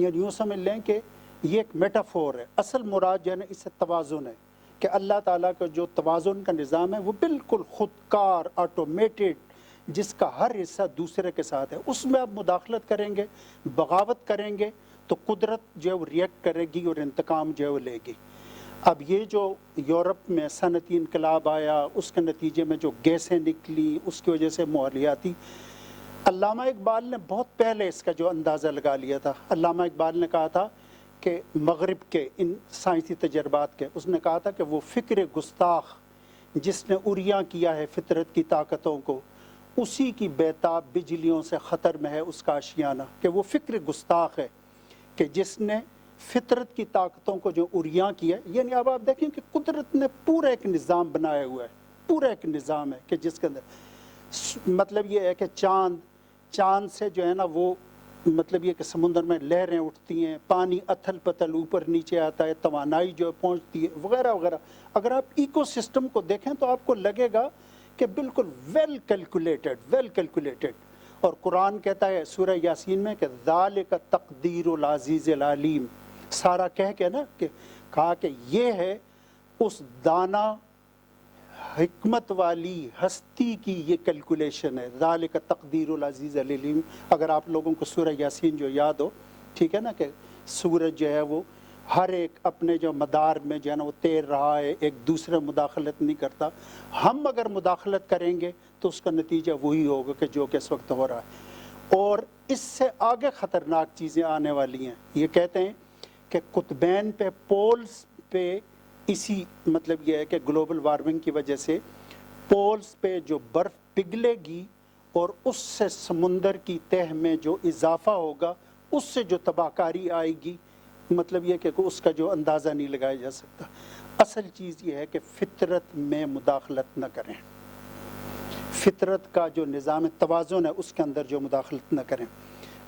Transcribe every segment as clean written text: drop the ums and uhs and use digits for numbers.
یعنی یوں سمجھ لیں کہ یہ ایک میٹافور ہے، اصل مراد جو ہے نا اس سے توازن ہے، کہ اللہ تعالیٰ کا جو توازن کا نظام ہے وہ بالکل خودکار آٹومیٹڈ، جس کا ہر حصہ دوسرے کے ساتھ ہے۔ اس میں آپ مداخلت کریں گے، بغاوت کریں گے تو قدرت جو ہے وہ ریئیکٹ کرے گی اور انتقام جو ہے وہ لے گی۔ اب یہ جو یورپ میں صنعتی انقلاب آیا، اس کے نتیجے میں جو گیسیں نکلی، اس کی وجہ سے ماحولیاتی، علامہ اقبال نے بہت پہلے اس کا جو اندازہ لگا لیا تھا۔ علامہ اقبال نے کہا تھا کہ مغرب کے ان سائنسی تجربات کے، اس نے کہا تھا کہ وہ فکر گستاخ جس نے عریاں کیا ہے فطرت کی طاقتوں کو، اسی کی بیتاب بجلیوں سے خطر میں ہے اس کا آشیانہ، کہ وہ فکر گستاخ ہے کہ جس نے فطرت کی طاقتوں کو جو عریاں کیا ہے۔ یعنی اب آپ دیکھیں کہ قدرت نے پورا ایک نظام بنایا ہوا ہے، پورا ایک نظام ہے کہ جس کے اندر مطلب یہ ہے کہ چاند سے جو ہے نا وہ مطلب یہ کہ سمندر میں لہریں اٹھتی ہیں، پانی اتھل پتھل اوپر نیچے آتا ہے، توانائی جو ہے پہنچتی ہے وغیرہ وغیرہ۔ اگر آپ ایکو سسٹم کو دیکھیں تو آپ کو لگے گا کہ بالکل ویل کیلکولیٹڈ۔ اور قرآن کہتا ہے سورہ یاسین میں کہ ذالک تقدیر العزیز العلیم، سارا کہہ کے نا کہ کہا کہ یہ ہے اس دانا حکمت والی ہستی کی یہ کیلکولیشن ہے، ذالک تقدیر العزیز العلیم۔ اگر آپ لوگوں کو سورہ یاسین جو یاد ہو، ٹھیک ہے نا، کہ سورج جو ہے وہ ہر ایک اپنے جو مدار میں جو ہے نا وہ تیر رہا ہے، ایک دوسرے مداخلت نہیں کرتا۔ ہم اگر مداخلت کریں گے تو اس کا نتیجہ وہی ہوگا کہ جو کہ اس وقت ہو رہا ہے۔ اور اس سے آگے خطرناک چیزیں آنے والی ہیں۔ یہ کہتے ہیں کہ قطبین پہ، پولز پہ، اسی مطلب یہ ہے کہ گلوبل وارمنگ کی وجہ سے پولز پہ جو برف پگھلے گی اور اس سے سمندر کی تہ میں جو اضافہ ہوگا، اس سے جو تباہ کاری آئے گی، مطلب یہ کہ اس کا جو اندازہ نہیں لگایا جا سکتا۔ اصل چیز یہ ہے کہ فطرت میں مداخلت نہ کریں، فطرت کا جو نظام توازن ہے اس کے اندر جو مداخلت نہ کریں۔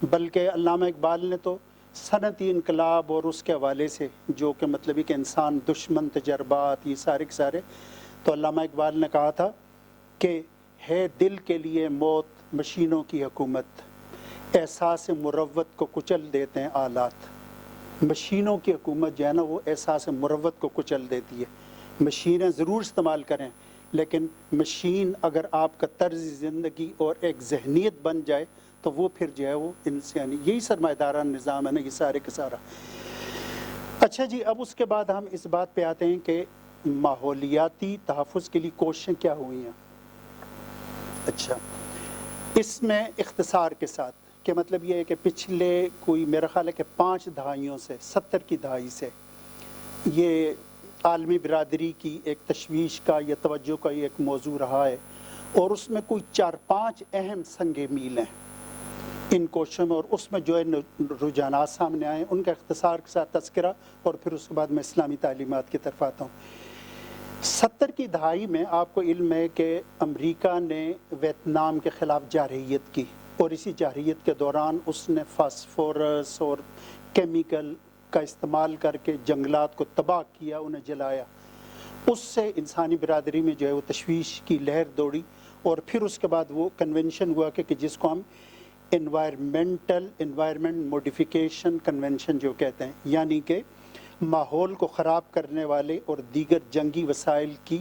بلکہ علامہ اقبال نے تو صنعتی انقلاب اور اس کے حوالے سے جو کہ مطلب یہ کہ انسان دشمن تجربات، یہ سارے کے سارے، تو علامہ اقبال نے کہا تھا کہ ہے دل کے لیے موت مشینوں کی حکومت، احساس مروت کو کچل دیتے ہیں آلات۔ مشینوں کی حکومت جو ہے نا وہ احساس مروت کو کچل دیتی ہے۔ مشینیں ضرور استعمال کریں، لیکن مشین اگر آپ کا طرز زندگی اور ایک ذہنیت بن جائے تو وہ پھر جو ہے وہ انسانی، یہی سرمایہ دارانہ نظام ہے نا یہ سارے کا سارا۔ اچھا جی، اب اس کے بعد ہم اس بات پہ آتے ہیں کہ ماحولیاتی تحفظ کے لیے کوششیں کیا ہوئی ہیں۔ اچھا، اس میں اختصار کے ساتھ کہ مطلب یہ ہے کہ پچھلے کوئی میرا خیال ہے کہ 5 دہائیوں سے، 70 کی دہائی سے یہ عالمی برادری کی ایک تشویش کا یا توجہ کا یہ ایک موضوع رہا ہے، اور اس میں کوئی 4-5 اہم سنگ میل ہیں ان کوششوں میں، اور اس میں جو ہے رجحانات سامنے آئے ہیں ان کا اختصار کے ساتھ تذکرہ، اور پھر اس کے بعد میں اسلامی تعلیمات کی طرف آتا ہوں۔ 70 کی دہائی میں آپ کو علم ہے کہ امریکہ نے ویتنام کے خلاف جارحیت کی، اور اسی جارحیت کے دوران اس نے فاسفورس اور کیمیکل کا استعمال کر کے جنگلات کو تباہ کیا، انہیں جلایا۔ اس سے انسانی برادری میں جو ہے وہ تشویش کی لہر دوڑی، اور پھر اس کے بعد وہ کنونشن ہوا کہ جس کو ہم انوائرمنٹ موڈیفیکیشن کنونشن جو کہتے ہیں، یعنی کہ ماحول کو خراب کرنے والے اور دیگر جنگی وسائل کے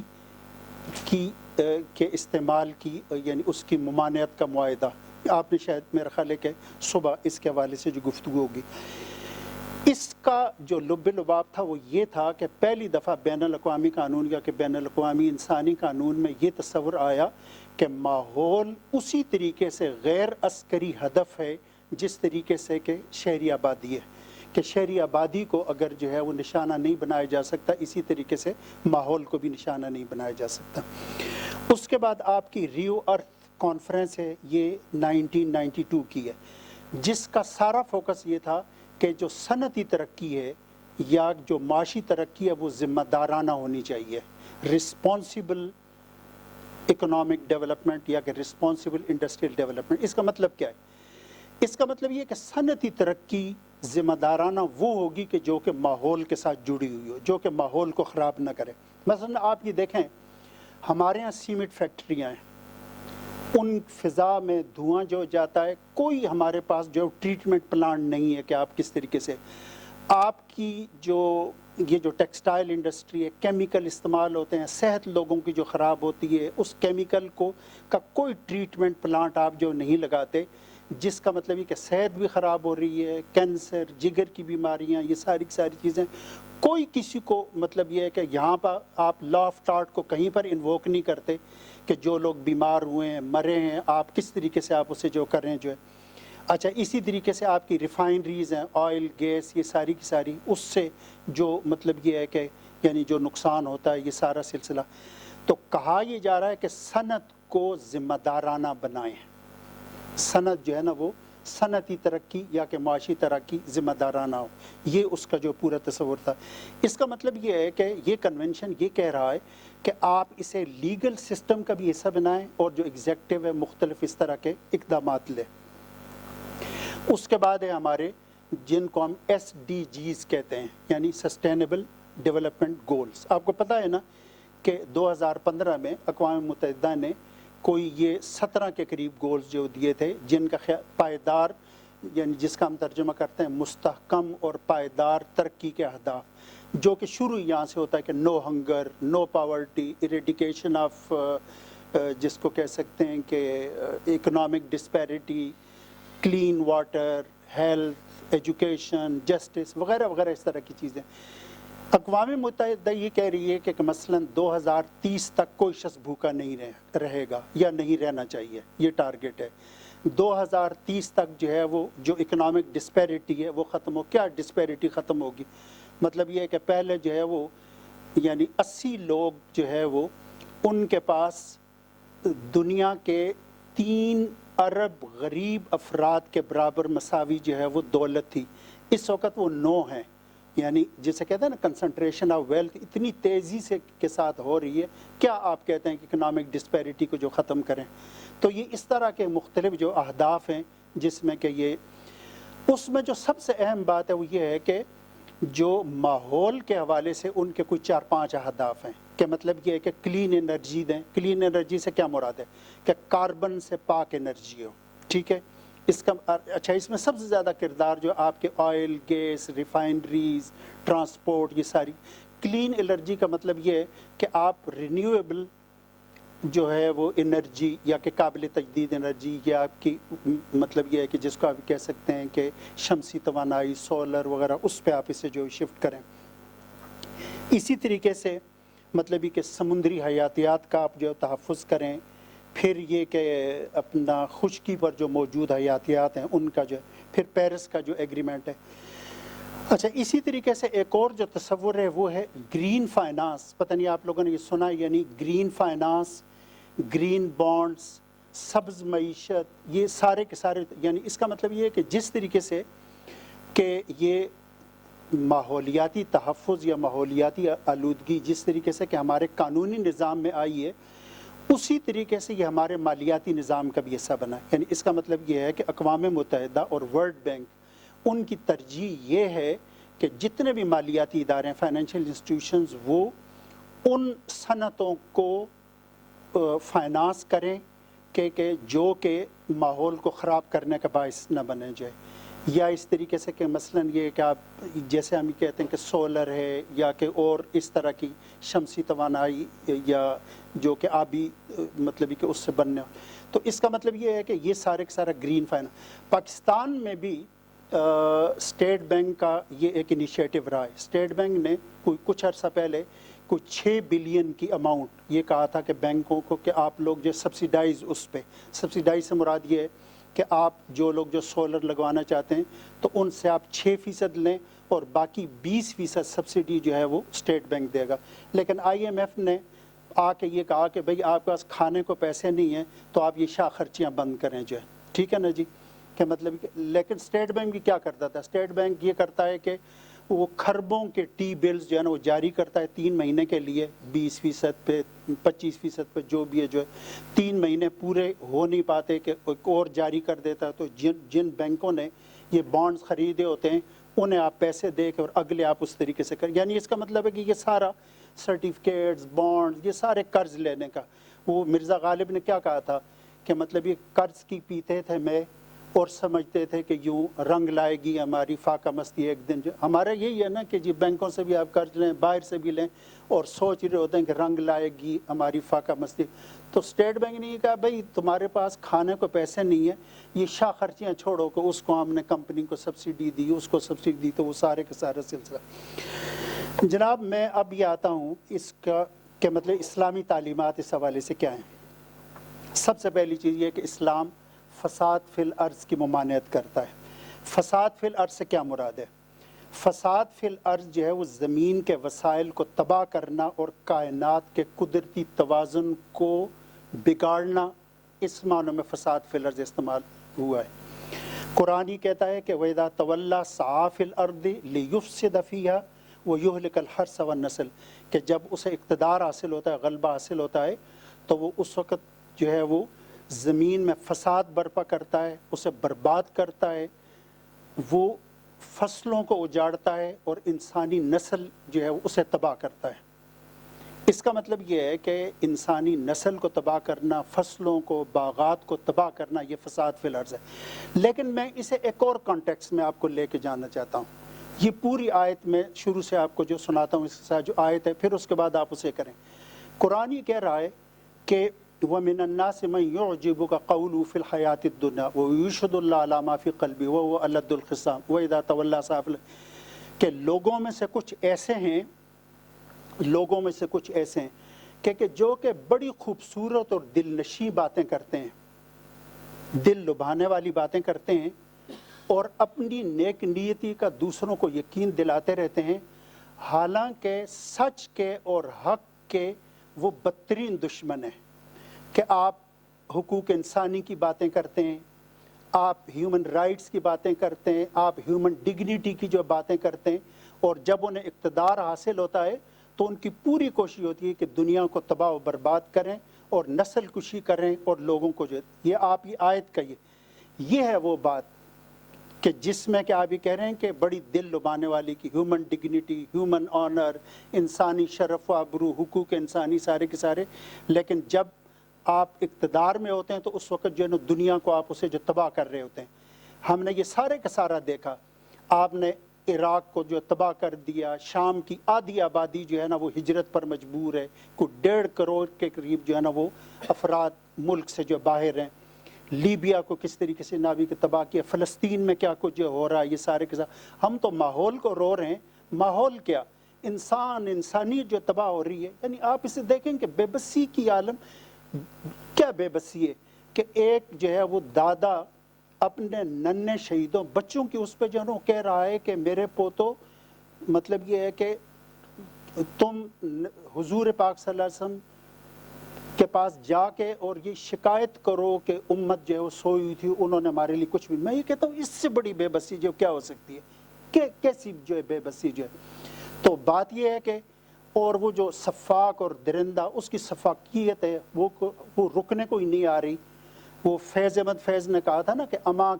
استعمال کی، یعنی اس کی ممانعت کا معاہدہ۔ آپ نے شاید میرا خیال ہے کہ صبح اس کے حوالے سے جو گفتگو ہوگی، اس کا جو لب لباب تھا وہ یہ تھا کہ پہلی دفعہ بین الاقوامی قانون یا کہ بین الاقوامی انسانی قانون میں یہ تصور آیا کہ ماحول اسی طریقے سے غیر عسکری ہدف ہے جس طریقے سے کہ شہری آبادی ہے، کہ شہری آبادی کو اگر جو ہے وہ نشانہ نہیں بنایا جا سکتا، اسی طریقے سے ماحول کو بھی نشانہ نہیں بنایا جا سکتا۔ اس کے بعد آپ کی ریو ارتھ کانفرنس ہے، یہ 1992 کی ہے، جس کا سارا فوکس یہ تھا کہ جو صنعتی ترقی ہے یا جو معاشی ترقی ہے وہ ذمہ دارانہ ہونی چاہیے، رسپانسیبل اکنامک ڈیولپمنٹ یا کہ رسپانسیبل انڈسٹریل ڈیولپمنٹ۔ اس کا مطلب کیا ہے؟ اس کا مطلب یہ کہ صنعتی ترقی ذمہ دارانہ وہ ہوگی کہ جو کہ ماحول کے ساتھ جڑی ہوئی ہو، جو کہ ماحول کو خراب نہ کرے۔ مثلا آپ یہ دیکھیں، ہمارے ہاں سیمنٹ فیکٹریاں ہیں، ان فضا میں دھواں جو جاتا ہے، کوئی ہمارے پاس جو ٹریٹمنٹ پلانٹ نہیں ہے کہ آپ کس طریقے سے آپ کی یہ جو ٹیکسٹائل انڈسٹری ہے، کیمیکل استعمال ہوتے ہیں، صحت لوگوں کی جو خراب ہوتی ہے، اس کیمیکل کا کوئی ٹریٹمنٹ پلانٹ آپ جو نہیں لگاتے، جس کا مطلب یہ کہ صحت بھی خراب ہو رہی ہے، کینسر، جگر کی بیماریاں، یہ ساری کی ساری چیزیں، کوئی کسی کو مطلب یہ ہے کہ یہاں پر آپ لا آف ٹارٹ کو کہیں پر انووک نہیں کرتے کہ جو لوگ بیمار ہوئے ہیں، مرے ہیں، آپ کس طریقے سے آپ اسے جو کریں جو ہے۔ اچھا، اسی طریقے سے آپ کی ریفائنریز ہیں، آئل، گیس، یہ ساری کی ساری، اس سے جو مطلب یہ ہے کہ یعنی جو نقصان ہوتا ہے، یہ سارا سلسلہ تو کہا یہ جا رہا ہے کہ صنعت کو ذمہ دارانہ بنائیں۔ صنعت جو ہے نا وہ صنعتی ترقی یا کہ معاشی ترقی ذمہ دارانہ ہو، یہ اس کا جو پورا تصور تھا۔ اس کا مطلب یہ ہے کہ یہ کنونشن یہ کہہ رہا ہے کہ آپ اسے لیگل سسٹم کا بھی حصہ بنائیں اور جو ایگزیکٹو ہے مختلف اس طرح کے اقدامات لیں۔ اس کے بعد ہے ہمارے جن کو ہم ایس ڈی جیز کہتے ہیں، یعنی سسٹینیبل ڈیولپمنٹ گولز۔ آپ کو پتہ ہے نا کہ 2015 میں اقوام متحدہ نے کوئی یہ 17 کے قریب گولز جو دیے تھے، جن کا پائیدار یعنی جس کا ہم ترجمہ کرتے ہیں مستحکم اور پائیدار ترقی کے اہداف، جو کہ شروع یہاں سے ہوتا ہے کہ no hunger, no poverty, eradication of جس کو کہہ سکتے ہیں کہ economic disparity, clean water, health, education, justice وغیرہ وغیرہ اس طرح کی چیزیں۔ اقوام متحدہ یہ کہہ رہی ہے کہ مثلاً 2030 تک کوئی شخص بھوکا نہیں رہے گا یا نہیں رہنا چاہیے، یہ ٹارگٹ ہے۔ 2030 تک جو ہے وہ جو اکنامک ڈسپیرٹی ہے وہ ختم ہو۔ کیا ڈسپیرٹی ختم ہوگی؟ مطلب یہ ہے کہ پہلے جو ہے وہ یعنی 80 لوگ جو ہے وہ ان کے پاس دنیا کے 3 ارب غریب افراد کے برابر مساوی جو ہے وہ دولت تھی، اس وقت وہ 9 ہیں۔ یعنی جسے کہتے ہیں نا کنسنٹریشن آف ویلتھ اتنی تیزی سے کے ساتھ ہو رہی ہے، کیا آپ کہتے ہیں کہ اکنامک ڈسپیرٹی کو جو ختم کریں؟ تو یہ اس طرح کے مختلف جو اہداف ہیں جس میں کہ یہ اس میں جو سب سے اہم بات ہے وہ یہ ہے کہ جو ماحول کے حوالے سے ان کے کوئی 4-5 اہداف ہیں کہ مطلب یہ ہے کہ کلین انرجی دیں۔ کلین انرجی سے کیا مراد ہے کہ کاربن سے پاک انرجی ہو، ٹھیک ہے۔ اس کا اچھا، اس میں سب سے زیادہ کردار جو آپ کے آئل، گیس، ریفائنریز، ٹرانسپورٹ، یہ ساری کلین انرجی کا مطلب یہ ہے کہ آپ رینیویبل جو ہے وہ انرجی یا کہ قابل تجدید انرجی یا آپ کی مطلب یہ ہے کہ جس کو آپ کہہ سکتے ہیں کہ شمسی توانائی، سولر وغیرہ، اس پہ آپ اسے جو شفٹ کریں۔ اسی طریقے سے مطلب یہ کہ سمندری حیاتیات کا آپ جو تحفظ کریں، پھر یہ کہ اپنا خشکی پر جو موجود حیاتیات ہیں ان کا جو پھر پیرس کا جو ایگریمنٹ ہے۔ اچھا، اسی طریقے سے ایک اور جو تصور ہے وہ ہے گرین فائنانس۔ پتہ نہیں آپ لوگوں نے یہ سنا، یعنی گرین فائنانس، گرین بانڈز، سبز معیشت، یہ سارے کے سارے یعنی اس کا مطلب یہ ہے کہ جس طریقے سے کہ یہ ماحولیاتی تحفظ یا ماحولیاتی آلودگی جس طریقے سے کہ ہمارے قانونی نظام میں آئی ہے، اسی طریقے سے یہ ہمارے مالیاتی نظام کا بھی حصہ بنا ہے۔ یعنی اس کا مطلب یہ ہے کہ اقوام متحدہ اور ورلڈ بینک ان کی ترجیح یہ ہے کہ جتنے بھی مالیاتی ادارے ہیں، فائنینشیل انسٹیٹیوشنز، وہ ان صنعتوں کو فائنانس کریں کہ جو کہ ماحول کو خراب کرنے کا باعث نہ بنے جائے، یا اس طریقے سے کہ مثلاً یہ کہ آپ جیسے ہم کہتے ہیں کہ سولر ہے یا کہ اور اس طرح کی شمسی توانائی یا جو کہ آبی مطلب کہ اس سے بننے ہو، تو اس کا مطلب یہ ہے کہ یہ سارے کا سارا گرین فائنانس۔ پاکستان میں بھی اسٹیٹ بینک کا یہ ایک انیشیٹو رہا ہے۔ اسٹیٹ بینک نے کچھ عرصہ پہلے کوئی 6 بلین کی اماؤنٹ یہ کہا تھا کہ بینکوں کو کہ آپ لوگ جو سبسیڈائز، اس پہ سبسیڈائز سے مراد یہ ہے کہ آپ جو لوگ جو سولر لگوانا چاہتے ہیں تو ان سے آپ 6% لیں اور باقی 20% سبسڈی جو ہے وہ اسٹیٹ بینک دے گا۔ لیکن آئی ایم ایف نے آ کے یہ کہا کہ بھئی آپ کے پاس کھانے کو پیسے نہیں ہیں تو آپ یہ شاہ خرچیاں بند کریں جو ہے، ٹھیک ہے نا جی، کہ مطلب لیکن اسٹیٹ بینک بھی کیا کرتا تھا؟ اسٹیٹ بینک یہ کرتا ہے کہ وہ خربوں کے ٹی بلز جو ہے نا وہ جاری کرتا ہے 3 مہینے کے لیے، 20% پہ 25% پہ جو بھی ہے جو ہے 3 مہینے پورے ہو نہیں پاتے کہ ایک اور جاری کر دیتا ہے۔ تو جن بینکوں نے یہ بانڈز خریدے ہوتے ہیں انہیں آپ پیسے دے کے اور اگلے آپ اس طریقے سے کریں۔ یعنی اس کا مطلب ہے کہ یہ سارا سرٹیفکیٹس، بانڈز، یہ سارے قرض لینے کا۔ وہ مرزا غالب نے کیا کہا تھا کہ مطلب یہ قرض کی پیتے تھے میں اور سمجھتے تھے کہ یوں رنگ لائے گی ہماری فاقہ مستی ایک دن. جو ہمارا یہی ہے نا کہ جی بینکوں سے بھی آپ قرض لیں, باہر سے بھی لیں, اور سوچ رہے ہوتے ہیں کہ رنگ لائے گی ہماری فاقہ مستی. تو اسٹیٹ بینک نے یہ کہا بھائی تمہارے پاس کھانے کو پیسے نہیں ہیں, یہ شاہ خرچیاں چھوڑو کہ اس کو ہم نے کمپنی کو سبسڈی دی, اس کو سبسڈی دی, تو وہ سارے کا سارا سلسلہ. جناب میں اب یہ آتا ہوں اس کا کہ مطلب اسلامی تعلیمات اس حوالے سے کیا ہیں. سب سے پہلی چیز یہ کہ اسلام فساد فی الارض کی ممانعت کرتا ہے. فساد فی الارض سے کیا مراد ہے؟ فساد فی الارض جو ہے وہ زمین کے وسائل کو تباہ کرنا اور کائنات کے قدرتی توازن کو بگاڑنا, اس معنی میں فساد فی الارض استعمال ہوا ہے. قرآن ہی کہتا ہے کہ وَإِذَا تَوَلَّى سَعَىٰ فِي الْأَرْضِ لِيُفْسِدَ فِيهَا وَيُهْلِكَ الْحَرْثَ وَالنَّسْلَ, کہ جب اسے اقتدار حاصل ہوتا ہے, غلبہ حاصل ہوتا ہے, تو وہ اس وقت جو ہے وہ زمین میں فساد برپا کرتا ہے, اسے برباد کرتا ہے, وہ فصلوں کو اجاڑتا ہے اور انسانی نسل جو ہے اسے تباہ کرتا ہے. اس کا مطلب یہ ہے کہ انسانی نسل کو تباہ کرنا, فصلوں کو, باغات کو تباہ کرنا, یہ فساد فی الارض ہے. لیکن میں اسے ایک اور کانٹیکس میں آپ کو لے کے جانا چاہتا ہوں. یہ پوری آیت میں شروع سے آپ کو جو سناتا ہوں اس کے ساتھ جو آیت ہے, پھر اس کے بعد آپ اسے کریں. قرآن یہ کہہ رہا ہے کہ وَمِنَ النَّاسِ مَن يُعْجِبُكَ قَوْلُهُ فِي الْحَيَاةِ الدُّنْيَا وَيُشْهِدُ اللَّهَ عَلَى مَا فِي قَلْبِهِ وَهُوَ أَلَدُّ الْخِصَامِ وَإِذَا تَوَلَّىٰ سَعَىٰ, کہ لوگوں میں سے کچھ ایسے ہیں کہ جو کہ بڑی خوبصورت اور دل نشیں باتیں کرتے ہیں, دل لبھانے والی باتیں کرتے ہیں, اور اپنی نیک نیتی کا دوسروں کو یقین دلاتے رہتے ہیں, حالانکہ سچ کے اور حق کے وہ بدترین دشمن ہیں. کہ آپ حقوق انسانی کی باتیں کرتے ہیں, آپ ہیومن رائٹس کی باتیں کرتے ہیں, آپ ہیومن ڈگنیٹی کی جو باتیں کرتے ہیں, اور جب انہیں اقتدار حاصل ہوتا ہے تو ان کی پوری کوشش ہوتی ہے کہ دنیا کو تباہ و برباد کریں اور نسل کشی کریں اور لوگوں کو جو یہ آپ یہ آیت کا یہ ہے وہ بات کہ جس میں کہ آپ یہ کہہ رہے ہیں کہ بڑی دل لبانے والی کی ہیومن ڈگنیٹی, ہیومن آنر, انسانی شرف و آبرو, حقوق انسانی سارے کے سارے, لیکن جب آپ اقتدار میں ہوتے ہیں تو اس وقت جو ہے نا دنیا کو آپ اسے جو تباہ کر رہے ہوتے ہیں. ہم نے یہ سارے کا سارا دیکھا. آپ نے عراق کو جو تباہ کر دیا, شام کی آدھی آبادی جو ہے نا وہ ہجرت پر مجبور ہے, کوئی 1.5 کروڑ کے قریب جو ہے نا وہ افراد ملک سے جو باہر ہیں. لیبیا کو کس طریقے سے نابی کے تباہ کیا, فلسطین میں کیا کچھ ہو رہا ہے, یہ سارے کے ساتھ ہم تو ماحول کو رو رہے ہیں. ماحول کیا, انسانیت جو تباہ ہو رہی ہے. یعنی آپ اسے دیکھیں کہ بے بسی کی عالم کیا بے بسی ہے کہ ایک جو ہے وہ دادا اپنے ننھے شہیدوں بچوں کی اس پہ جو ہے وہ کہہ رہا ہے کہ میرے پوتو, مطلب یہ ہے کہ تم حضور پاک صلی اللہ علیہ وسلم کے پاس جا کے اور یہ شکایت کرو کہ امت جو ہے وہ سوئی ہوئی تھی, انہوں نے ہمارے لیے کچھ بھی. میں یہ کہتا ہوں اس سے بڑی بے بسی جو کیا ہو سکتی ہے, کہ کیسی جو ہے بے بسی جو ہے. تو بات یہ ہے کہ اور وہ جو صفاق اور درندہ اس کی صفاقیت ہے وہ رکنے کو ہی نہیں آ رہی. وہ فیض احمد فیض نے کہا تھا نا کہ اماں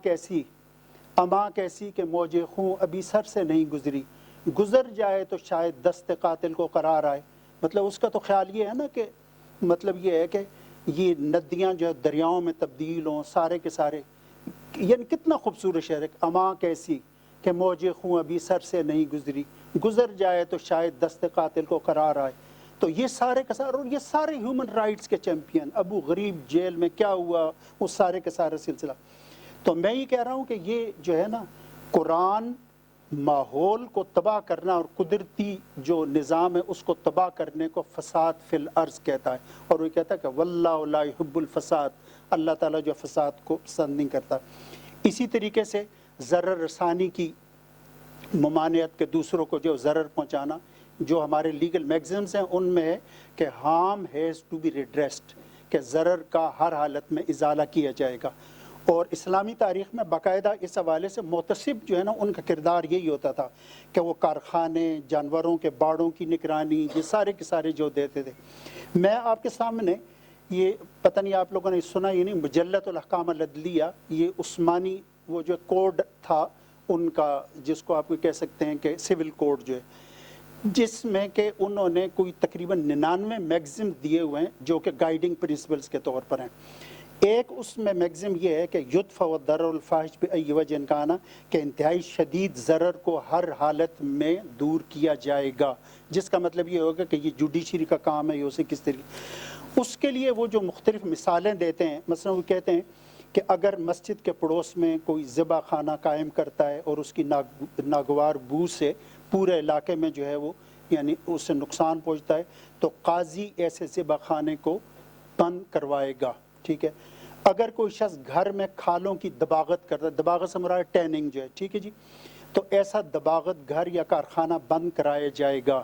کیسی کہ موج خوں ابھی سر سے نہیں گزری, گزر جائے تو شاید دست قاتل کو قرار آئے. مطلب اس کا تو خیال یہ ہے نا کہ مطلب یہ ہے کہ یہ ندیاں جو ہے دریاؤں میں تبدیل ہوں سارے کے سارے. یعنی کتنا خوبصورت شعر ہے, اماں کیسی کہ موج خوں ابھی سر سے نہیں گزری, گزر جائے تو شاید دست قاتل کو قرار آئے. تو یہ سارے کے سارے, اور یہ سارے ہیومن رائٹس کے چیمپئن, ابو غریب جیل میں کیا ہوا, وہ سارے کے سارے سلسلہ. تو میں یہ کہہ رہا ہوں کہ یہ جو ہے نا قرآن ماحول کو تباہ کرنا اور قدرتی جو نظام ہے اس کو تباہ کرنے کو فساد فی الارض کہتا ہے, اور وہ کہتا ہے کہ واللہ لا یحب الفساد, اللہ تعالیٰ جو فساد کو پسند نہیں کرتا. اسی طریقے سے ضرر رسانی کی ممانعت کے دوسروں کو جو ضرر پہنچانا, جو ہمارے لیگل میگزمز ہیں ان میں ہے کہ ہارم ہیز ٹو بی ریڈریسڈ, کہ ضرر کا ہر حالت میں ازالہ کیا جائے گا. اور اسلامی تاریخ میں باقاعدہ اس حوالے سے محتسب جو ہے نا ان کا کردار یہی ہوتا تھا کہ وہ کارخانے, جانوروں کے باڑوں کی نگرانی, یہ سارے کے سارے جو دیتے تھے. میں آپ کے سامنے یہ پتہ نہیں آپ لوگوں نے سنا ہی نہیں, مجلۃ الاحکام العدلیہ, یہ عثمانی وہ جو کوڈ تھا ان کا, جس کو آپ کو کہہ سکتے ہیں کہ سول کوڈ جو ہے, جس میں کہ انہوں نے کوئی تقریباً 99 میگزم دیے ہوئے ہیں جو کہ گائیڈنگ پرنسپلز کے طور پر ہیں. ایک اس میں میگزم یہ ہے کہ یدفع الضرر الفاحش بأی وجہ کانا، کہ انتہائی شدید ضرر کو ہر حالت میں دور کیا جائے گا، جس کا مطلب یہ ہوگا کہ یہ جوڈیشری کا کام ہے، یہ اسے کس طریقے اس کے لیے وہ جو مختلف مثالیں دیتے ہیں، مثلا وہ کہتے ہیں کہ اگر مسجد کے پڑوس میں کوئی ذبح خانہ قائم کرتا ہے اور اس کی ناگوار بو سے پورے علاقے میں جو ہے وہ یعنی اس سے نقصان پہنچتا ہے، تو قاضی ایسے ذبح خانے کو بند کروائے گا، ٹھیک ہے۔ اگر کوئی شخص گھر میں کھالوں کی دباغت کرتا ہے، دباغت سے مراد ٹیننگ جو ہے، ٹھیک ہے جی، تو ایسا دباغت گھر یا کارخانہ بند کرایا جائے گا۔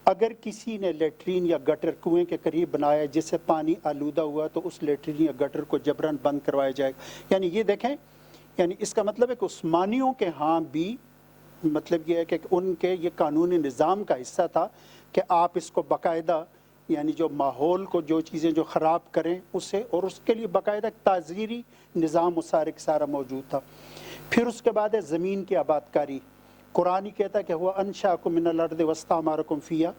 اگر کسی نے لیٹرین یا گٹر کنویں کے قریب بنایا جس سے پانی آلودہ ہوا تو اس لیٹرین یا گٹر کو جبراً بند کروایا جائے گا۔ یعنی یہ دیکھیں، یعنی اس کا مطلب ہے کہ عثمانیوں کے ہاں بھی مطلب یہ ہے کہ ان کے یہ قانونی نظام کا حصہ تھا کہ آپ اس کو باقاعدہ یعنی جو ماحول کو جو چیزیں جو خراب کریں اسے، اور اس کے لیے باقاعدہ تعزیری نظام سارا موجود تھا۔ پھر اس کے بعد ہے زمین کی آباد کاری۔ قرآن کہتا ہے کہ ہوا انشاکم من الارض واستعمرکم فیہا،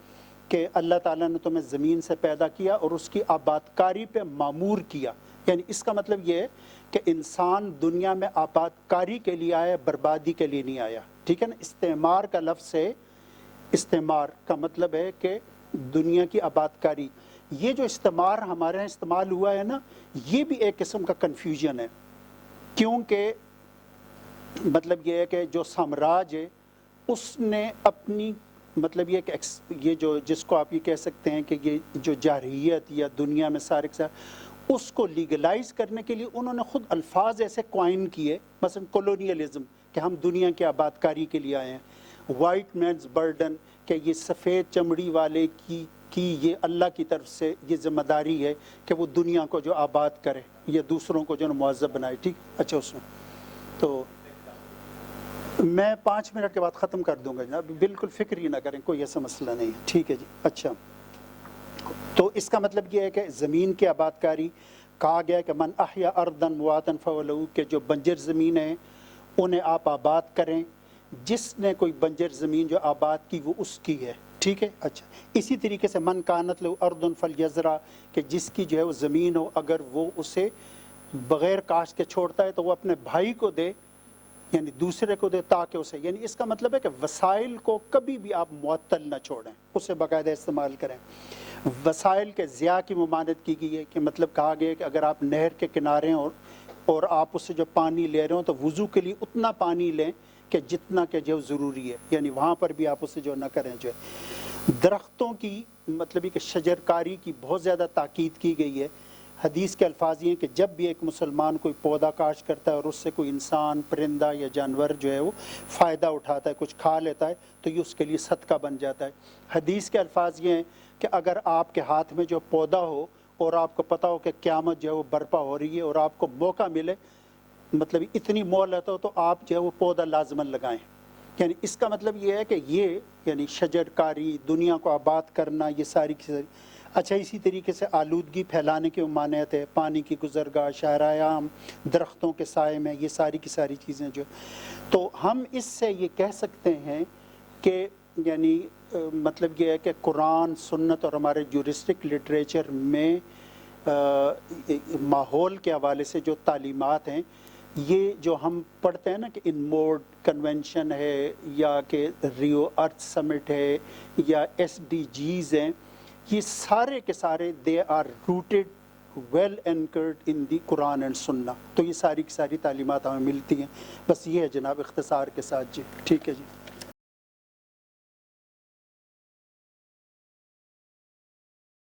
کہ اللہ تعالیٰ نے تمہیں زمین سے پیدا کیا اور اس کی آباد کاری پہ معمور کیا۔ یعنی اس کا مطلب یہ ہے کہ انسان دنیا میں آباد کاری کے لیے آیا، بربادی کے لیے نہیں آیا، ٹھیک ہے نا۔ استعمار کا لفظ ہے، استعمار کا مطلب ہے کہ دنیا کی آباد کاری۔ یہ جو استعمار ہمارے یہاں استعمال ہوا ہے نا، یہ بھی ایک قسم کا کنفیوژن ہے، کیونکہ مطلب یہ ہے کہ جو سامراج ہے اس نے اپنی مطلب یہ کہ یہ جو جس کو آپ یہ کہہ سکتے ہیں کہ یہ جو جارحیت یا دنیا میں سارے کے سارے، اس کو لیگلائز کرنے کے لیے انہوں نے خود الفاظ ایسے کوائن کیے، مثلا کولونیلزم کہ ہم دنیا کی آباد کاری کے لیے آئے ہیں، وائٹ مینز برڈن کہ یہ سفید چمڑی والے کی یہ اللہ کی طرف سے یہ ذمہ داری ہے کہ وہ دنیا کو جو آباد کرے یا دوسروں کو جو مہذب بنائے، ٹھیک۔ اچھا، اس میں تو میں 5 منٹ کے بعد ختم کر دوں گا جناب، بالکل فکر ہی نہ کریں، کوئی ایسا مسئلہ نہیں ہے، ٹھیک ہے جی۔ اچھا، تو اس کا مطلب یہ ہے کہ زمین کی آباد کاری کہا گیا کہ من احیا ارضا مواطن فولو، کہ جو بنجر زمین ہے انہیں آپ آباد کریں، جس نے کوئی بنجر زمین جو آباد کی وہ اس کی ہے، ٹھیک ہے۔ اچھا، اسی طریقے سے من کانت لو ارض فلیزرع، کہ جس کی جو ہے وہ زمین ہو اگر وہ اسے بغیر کاشت کے چھوڑتا ہے تو وہ اپنے بھائی کو دے، یعنی دوسرے کو دے تاکہ اسے، یعنی اس کا مطلب ہے کہ وسائل کو کبھی بھی آپ معطل نہ چھوڑیں، اسے باقاعدہ استعمال کریں۔ وسائل کے ضیاع کی ممانعت کی گئی ہے، کہ مطلب کہا گیا ہے کہ اگر آپ نہر کے کنارے ہیں اور آپ اس سے جو پانی لے رہے ہوں تو وضو کے لیے اتنا پانی لیں کہ جتنا کہ جو ضروری ہے، یعنی وہاں پر بھی آپ اسے جو نہ کریں۔ جو ہے درختوں کی مطلب یہ کہ شجر کاری کی بہت زیادہ تاکید کی گئی ہے۔ حدیث کے الفاظ یہ ہیں کہ جب بھی ایک مسلمان کوئی پودا کاشت کرتا ہے اور اس سے کوئی انسان، پرندہ یا جانور جو ہے وہ فائدہ اٹھاتا ہے، کچھ کھا لیتا ہے، تو یہ اس کے لیے صدقہ بن جاتا ہے۔ حدیث کے الفاظ یہ ہیں کہ اگر آپ کے ہاتھ میں جو پودا ہو اور آپ کو پتہ ہو کہ قیامت جو ہے وہ برپا ہو رہی ہے اور آپ کو موقع ملے، مطلب اتنی مہلت ہو، تو آپ جو ہے وہ پودا لازماً لگائیں۔ یعنی اس کا مطلب یہ ہے کہ یہ یعنی شجر کاری، دنیا کو آباد کرنا، یہ ساری کی ساری۔ اچھا، اسی طریقے سے آلودگی پھیلانے کی ممانعت ہے، پانی کی گزرگاہ، شاہراہ عام، درختوں کے سائے میں، یہ ساری کی ساری چیزیں جو، تو ہم اس سے یہ کہہ سکتے ہیں کہ یعنی مطلب یہ ہے کہ قرآن، سنت اور ہمارے جورسٹک لٹریچر میں ماحول کے حوالے سے جو تعلیمات ہیں، یہ جو ہم پڑھتے ہیں نا کہ ان موڈ کنونشن ہے یا کہ ریو ارتھ سمٹ ہے یا SDGs ہیں، یہ سارے کے سارے they are rooted well anchored in the Quran and Sunnah. تو یہ ساری کی ساری تعلیمات ہمیں ملتی ہیں۔ بس یہ ہے جناب اختصار کے ساتھ جی، ٹھیک ہے جی۔